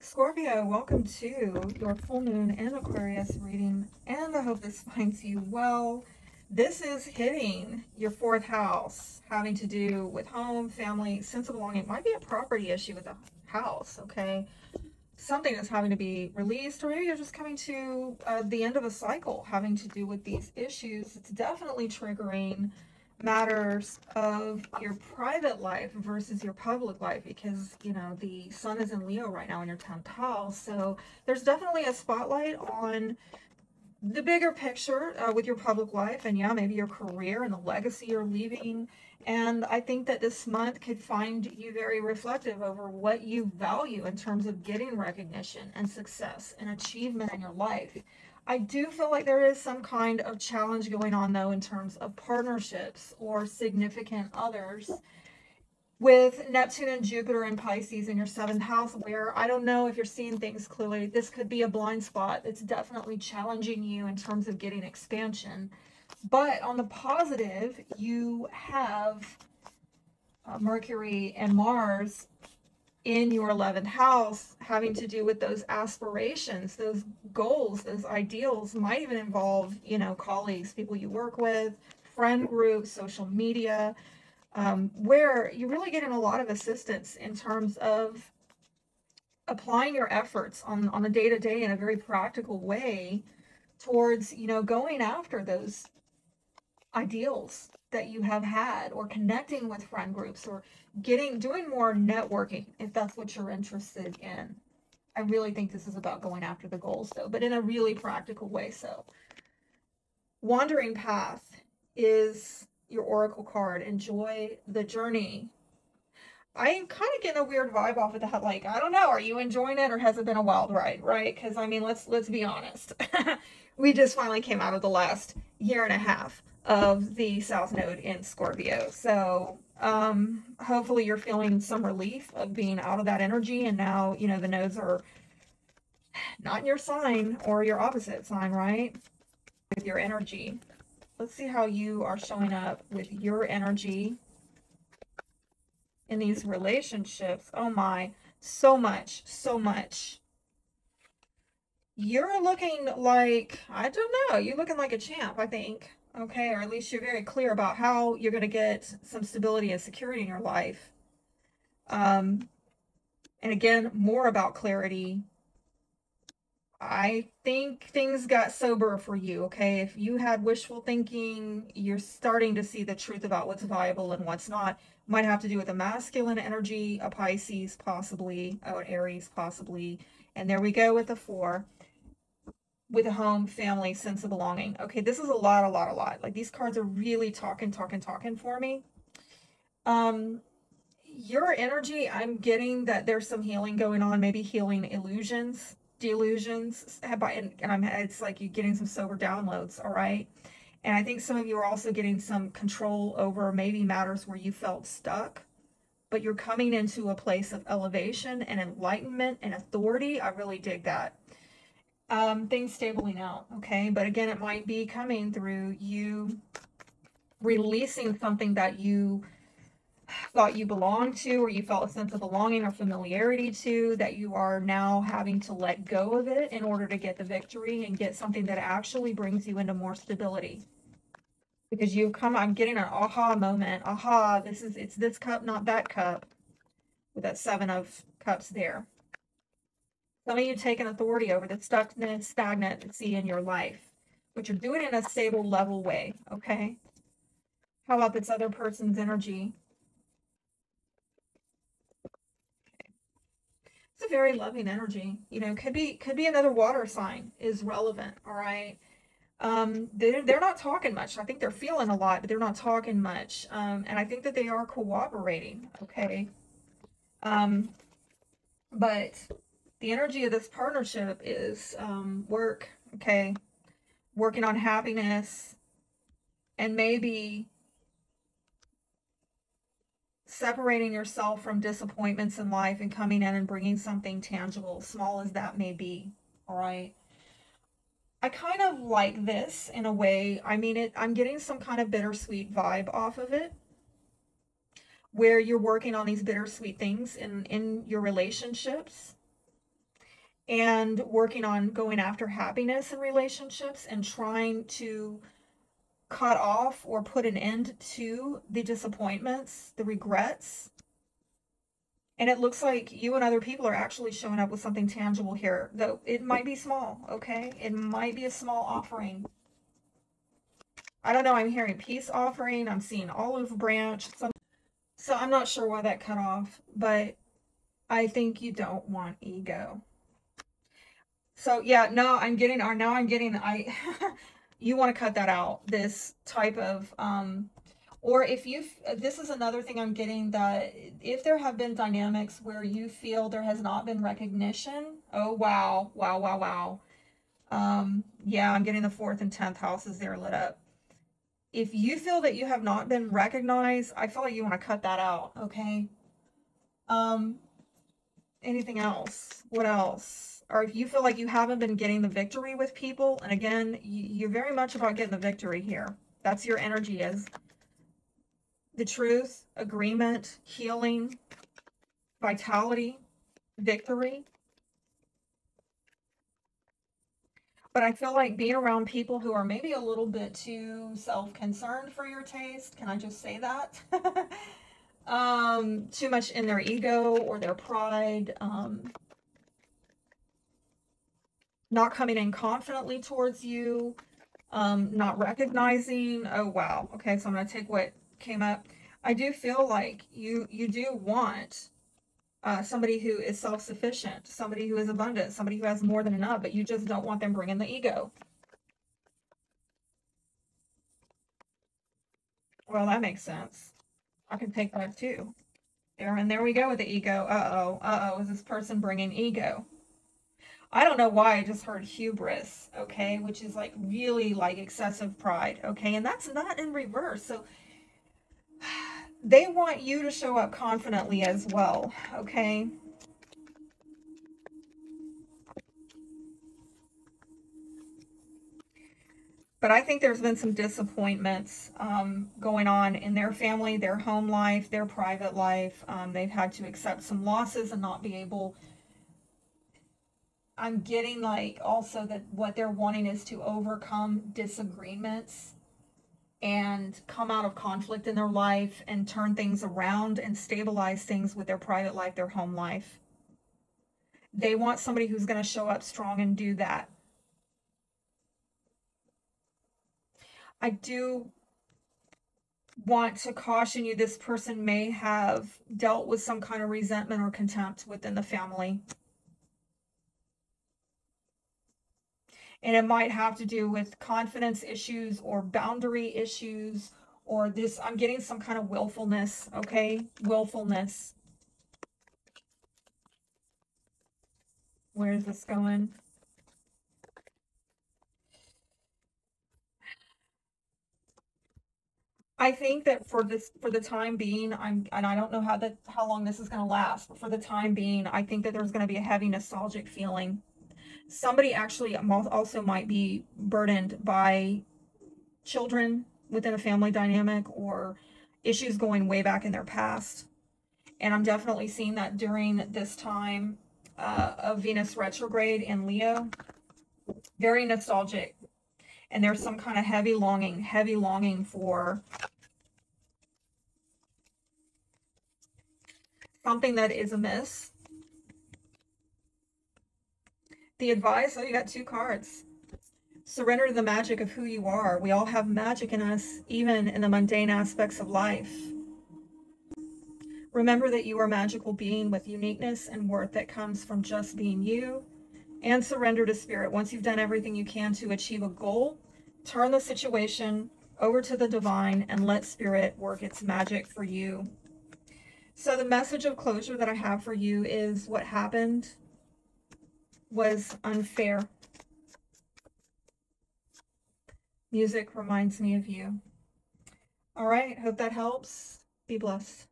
Scorpio, welcome to your full moon and Aquarius reading, and I hope this finds you well. This is hitting your fourth house, having to do with home, family, sense of belonging. It might be a property issue with the house, okay? Something that's having to be released, or maybe you're just coming to the end of a cycle having to do with these issues. It's definitely triggering matters of your private life versus your public life, because the sun is in Leo right now in your 10th house, so there's definitely a spotlight on the bigger picture with your public life, and yeah, maybe your career and the legacy you're leaving. And I think that this month could find you very reflective over what you value in terms of getting recognition and success and achievement in your life. I do feel like there is some kind of challenge going on, though, in terms of partnerships or significant others with Neptune and Jupiter and Pisces in your 7th house, where I don't know if you're seeing things clearly. This could be a blind spot. It's definitely challenging you in terms of getting expansion. But on the positive, you have Mercury and Mars in your 11th house, having to do with those aspirations, those goals, those ideals. Might even involve, colleagues, people you work with, friend groups, social media, where you're really getting a lot of assistance in terms of applying your efforts on a day-to-day in a very practical way towards, going after those ideals that you have had, or connecting with friend groups, or doing more networking if that's what you're interested in. I really think this is about going after the goals, though, but in a really practical way. So Wandering Path is your oracle card. Enjoy the journey. I'm kind of getting a weird vibe off of that. Like, I don't know, are you enjoying it, or has it been a wild ride, right? Because I mean, let's be honest. We just finally came out of the last year and a half of the South Node in Scorpio. So hopefully you're feeling some relief of being out of that energy, and now, the nodes are not in your sign or your opposite sign, right? With your energy. Let's see how you are showing up with your energy in these relationships. Oh my, so much, so much. You're looking like, I don't know, you're looking like a champ, I think. Okay, or at least you're very clear about how you're going to get some stability and security in your life. And again, more about clarity. I think things got sober for you, okay? If you had wishful thinking, you're starting to see the truth about what's viable and what's not. Might have to do with a masculine energy, a Pisces possibly, or an Aries possibly. And there we go with the 4. With a home, family, sense of belonging. Okay, this is a lot. Like, these cards are really talking for me. Your energy, I'm getting that there's some healing going on, maybe healing illusions, delusions, and it's like you're getting some sober downloads, all right? And I think some of you are also getting some control over maybe matters where you felt stuck, but you're coming into a place of elevation and enlightenment and authority. I really dig that. Things stabling out, okay? But again, it might be coming through you releasing something that you thought you belonged to, or you felt a sense of belonging or familiarity to, that you are now having to let go of it in order to get the victory and get something that actually brings you into more stability. Because I'm getting an aha moment. Aha, it's this cup, not that cup, with that 7 of Cups there. Some of you taking authority over the stuckness, stagnancy in your life, but you're doing it in a stable, level way, okay? How about this other person's energy? It's a very loving energy. Could be another water sign is relevant, all right? They're not talking much. I think they're feeling a lot, but they're not talking much. And I think that they are cooperating, okay? But the energy of this partnership is work, okay? Working on happiness, and maybe separating yourself from disappointments in life and coming in and bringing something tangible, small as that may be, all right? I kind of like this in a way. I mean, I'm getting some kind of bittersweet vibe off of it, where you're working on these bittersweet things in your relationships. and working on going after happiness in relationships and trying to cut off or put an end to the disappointments, the regrets. And it looks like you and other people are actually showing up with something tangible here, though it might be small, okay? It might be a small offering. I don't know, I'm hearing peace offering, I'm seeing olive branch, so I'm not sure why that cut off, but I think you don't want ego. So yeah, no, I'm getting, you want to cut that out, this type of, or if you, this is another thing I'm getting, that if there have been dynamics where you feel there has not been recognition, oh wow, wow, wow, wow. Yeah, I'm getting the 4th and 10th houses there lit up. If you feel that you have not been recognized, I feel like you want to cut that out, okay? Anything else? What else? Or if you feel like you haven't been getting the victory with people, and again, you're very much about getting the victory here. That's your energy is. The truth, agreement, healing, vitality, victory. But I feel like being around people who are maybe a little bit too self-concerned for your taste. Can I just say that? Too much in their ego or their pride. Not coming in confidently towards you. Not recognizing. Oh, wow. Okay, so I'm going to take what came up. I do feel like you do want somebody who is self-sufficient, somebody who is abundant, somebody who has more than enough, but you just don't want them bringing the ego. Well, that makes sense. I can take that too. There we go with the ego. Uh-oh, is this person bringing ego? I don't know why I just heard hubris, okay, which is like really like excessive pride, okay, and that's not in reverse. So they want you to show up confidently as well, okay? But I think there's been some disappointments going on in their family, their home life, their private life. They've had to accept some losses and not be able. I'm getting like also that what they're wanting is to overcome disagreements and come out of conflict in their life and turn things around and stabilize things with their private life, their home life. They want somebody who's going to show up strong and do that. I do want to caution you, this person may have dealt with some kind of resentment or contempt within the family. And it might have to do with confidence issues or boundary issues, or this, I'm getting some kind of willfulness, okay? Willfulness. Where is this going? I think that for the time being, and I don't know how long this is going to last, but for the time being, I think that there's going to be a heavy nostalgic feeling. Somebody actually also might be burdened by children within a family dynamic or issues going way back in their past. And I'm definitely seeing that during this time of Venus retrograde in Leo. Very nostalgic. And there's some kind of heavy longing for something that is amiss. The advice, oh, you got 2 cards. Surrender to the magic of who you are. We all have magic in us, even in the mundane aspects of life. Remember that you are a magical being with uniqueness and worth that comes from just being you. And surrender to spirit. Once you've done everything you can to achieve a goal, turn the situation over to the divine and let spirit work its magic for you. So the message of closure that I have for you is what happened was unfair. Music reminds me of you. All right, hope that helps. Be blessed.